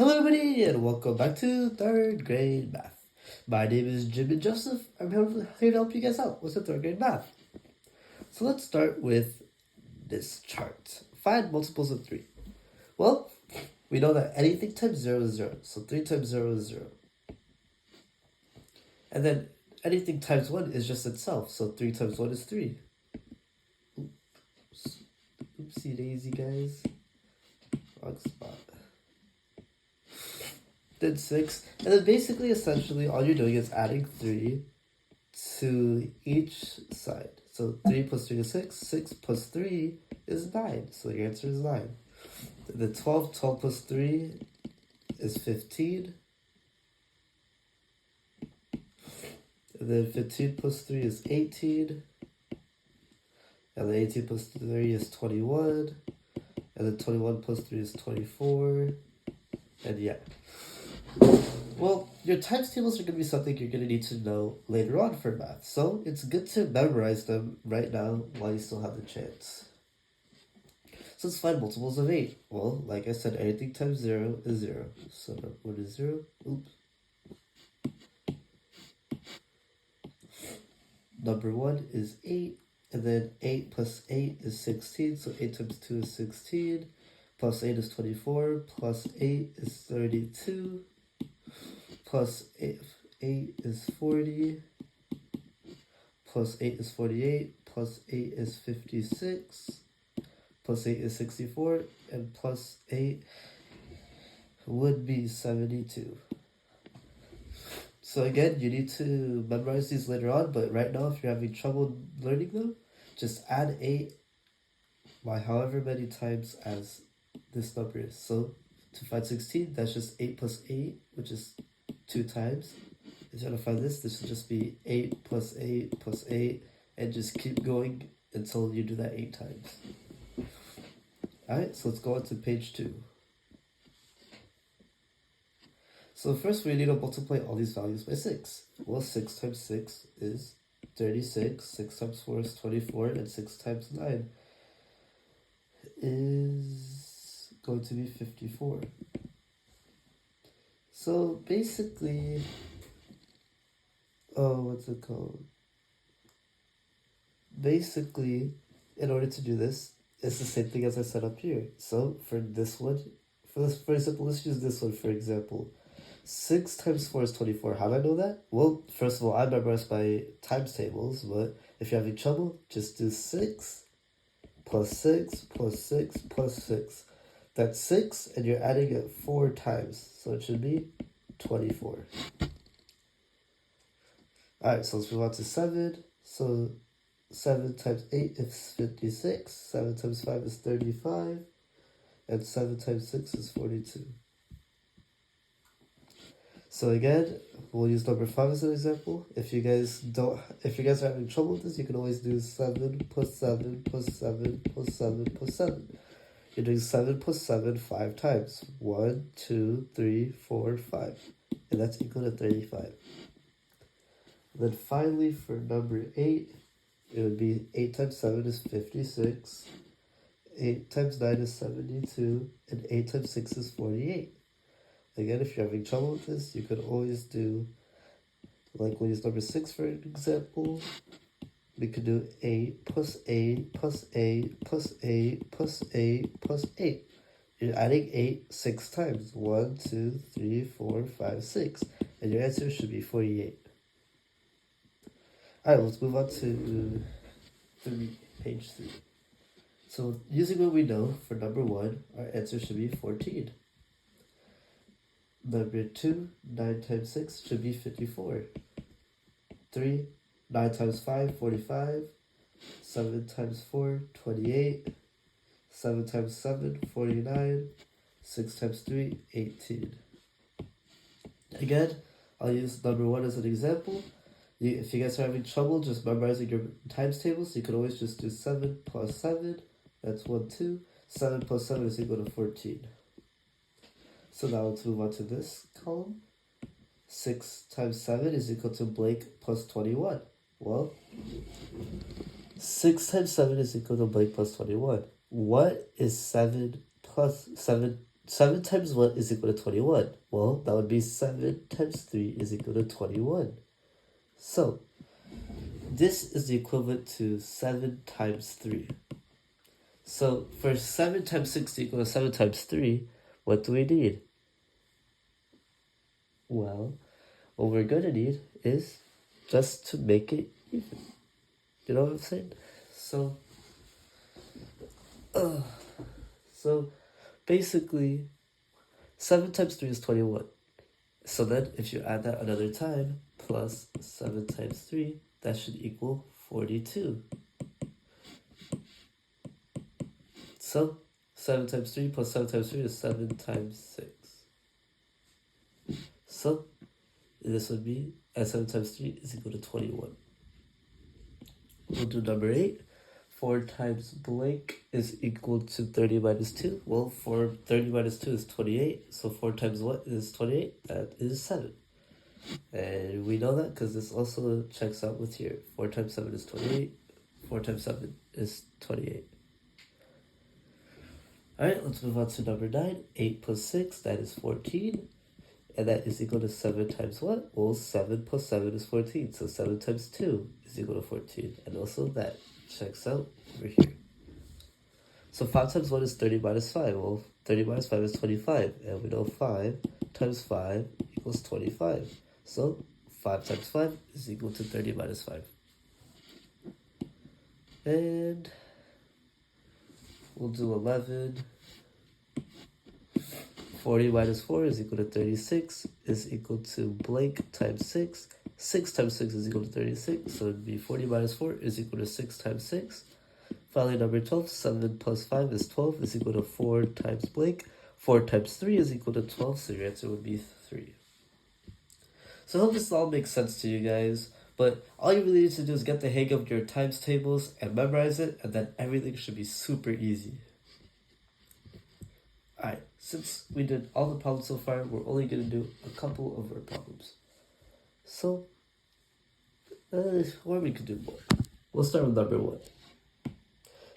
Hello everybody and welcome back to 3rd grade math. My name is Jim and Joseph. I'm here to help you guys out with the 3rd grade math. So let's start with this chart. Find multiples of 3. Well, we know that anything times 0 is 0. So 3 times 0 is 0. And then anything times 1 is just itself. So 3 times 1 is 3. Oops. Oopsie daisy, guys. Wrong spot. Then 6, and then basically, essentially, all you're doing is adding 3 to each side. So 3 plus 3 is 6, 6 plus 3 is 9, so your answer is 9. Then 12 plus 3 is 15. And then 15 plus 3 is 18. And then 18 plus 3 is 21. And then 21 plus 3 is 24. And yeah. Well, your times tables are going to be something you're going to need to know later on for math, so it's good to memorize them right now while you still have the chance. So let's find multiples of 8. Well, like I said, anything times 0 is 0. So what is 0? Oops. Number 1 is 8, and then 8 plus 8 is 16, so 8 times 2 is 16, plus 8 is 24, plus 8 is 32, plus 8 is 40, plus 8 is 48, plus 8 is 56, plus 8 is 64, and plus 8 would be 72. So again, you need to memorize these later on, but right now, if you're having trouble learning them, just add 8 by however many times as this number is. So to find 16, that's just 8 plus 8, which is 2 times. If you're trying to find this would just be 8 plus 8 plus 8, and just keep going until you do that 8 times. Alright, so let's go on to page 2. So first we need to multiply all these values by 6. Well, 6 times 6 is 36, 6 times 4 is 24, and 6 times 9 is going to be 54. So basically, what's it called? Basically, in order to do this, it's the same thing as I set up here. So for this one, for example, let's use this one for example. 6 times 4 is 24. How do I know that? Well, first of all, I memorized my times tables, but if you're having trouble, just do 6 plus 6 plus 6 plus 6. That's 6, and you're adding it 4 times, so it should be 24. Alright, so let's move on to 7. So 7 times 8 is 56, 7 times 5 is 35, and 7 times 6 is 42. So again, we'll use number 5 as an example. If you guys are having trouble with this, you can always do 7 plus 7 plus 7 plus 7 plus 7. You're doing 7 plus 7 5 times. 1, 2, 3, 4, 5. And that's equal to 35. And then finally, for number 8, it would be 8 times 7 is 56. 8 times 9 is 72. And 8 times 6 is 48. Again, if you're having trouble with this, you could always do, like we'll use number 6 for an example. We could do 8 plus 8 plus 8 plus 8 plus 8 plus 8. You're adding 8 6 times. 1, 2, 3, 4, 5, 6. And your answer should be 48. Alright, let's move on to page 3. So using what we know for number 1, our answer should be 14. Number 2, 9 times 6 should be 54. 3, 9 times 5, 45. 7 times 4, 28. 7 times 7, 49. 6 times 3, 18. Again, I'll use number 1 as an example. If you guys are having trouble just memorizing your times tables, you can always just do 7 plus 7. That's 1, 2. 7 plus 7 is equal to 14. So now let's move on to this column. 6 times 7 is equal to blank plus 21. Well, 6 times 7 is equal to blank plus 21. What is 7 plus 7 7 times 1 is equal to 21. Well, that would be 7 times 3 is equal to 21. So, this is the equivalent to 7 times 3. So, for 7 times 6 to equal to 7 times 3, what do we need? Well, what we're going to need is just to make it even. You know what I'm saying? So basically, 7 times 3 is 21. So then, if you add that another time, plus 7 times 3, that should equal 42. So, 7 times 3 plus 7 times 3 is 7 times 6. So, this would be, 7 times 3 is equal to 21. We'll do number 8. 4 times blank is equal to 30 minus 2. Well, 30 minus 2 is 28. So 4 times what is 28? That is 7. And we know that because this also checks out with here. 4 times 7 is 28. 4 times 7 is 28. Alright, let's move on to number 9. 8 plus 6, that is 14. And that is equal to 7 times what? Well, 7 plus 7 is 14. So 7 times 2 is equal to 14. And also that checks out over here. So 5 times 1 is 30 minus 5. Well, 30 minus 5 is 25. And we know 5 times 5 equals 25. So 5 times 5 is equal to 30 minus 5. And we'll do 11. 40 minus 4 is equal to 36 is equal to blank times 6. 6 times 6 is equal to 36, so it would be 40 minus 4 is equal to 6 times 6. Finally, number 12, 7 plus 5 is 12 is equal to 4 times blank. 4 times 3 is equal to 12, so your answer would be 3. So I hope this all makes sense to you guys, but all you really need to do is get the hang of your times tables and memorize it, and then everything should be super easy. Alright, since we did all the problems so far, we're only going to do a couple of word problems. So, or we could do more. We'll start with number 1.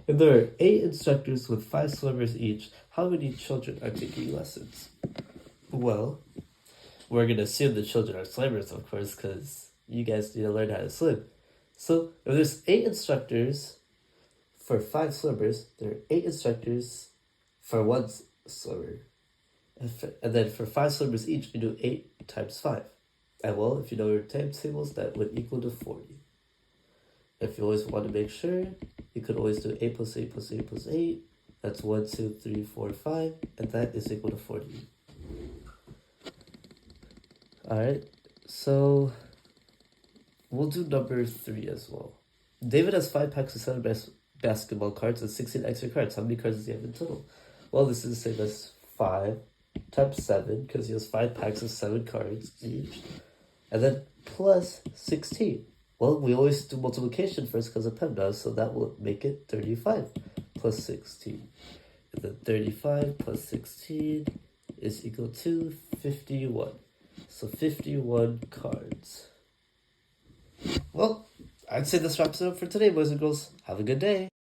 If there are 8 instructors with 5 swimmers each, how many children are taking lessons? Well, we're going to assume the children are swimmers, of course, because you guys need to learn how to swim. So, if there's 8 instructors for 5 swimmers, there are 8 instructors for 1 swimmer. And then for 5 swimmers each, we do 8 times 5. And well, if you know your times tables, that would equal to 40. If you always want to make sure, you could always do 8 plus 8 plus 8 plus 8. That's 1, 2, 3, 4, 5. And that is equal to 40. Alright, so we'll do number 3 as well. David has 5 packs of 7 basketball cards and 16 extra cards. How many cards does he have in total? Well, this is the same as 5 times 7, because he has 5 packs of 7 cards each. And then plus 16. Well, we always do multiplication first because of PEMDAS, so that will make it 35 plus 16. And then 35 plus 16 is equal to 51. So 51 cards. Well, I'd say this wraps it up for today, boys and girls. Have a good day.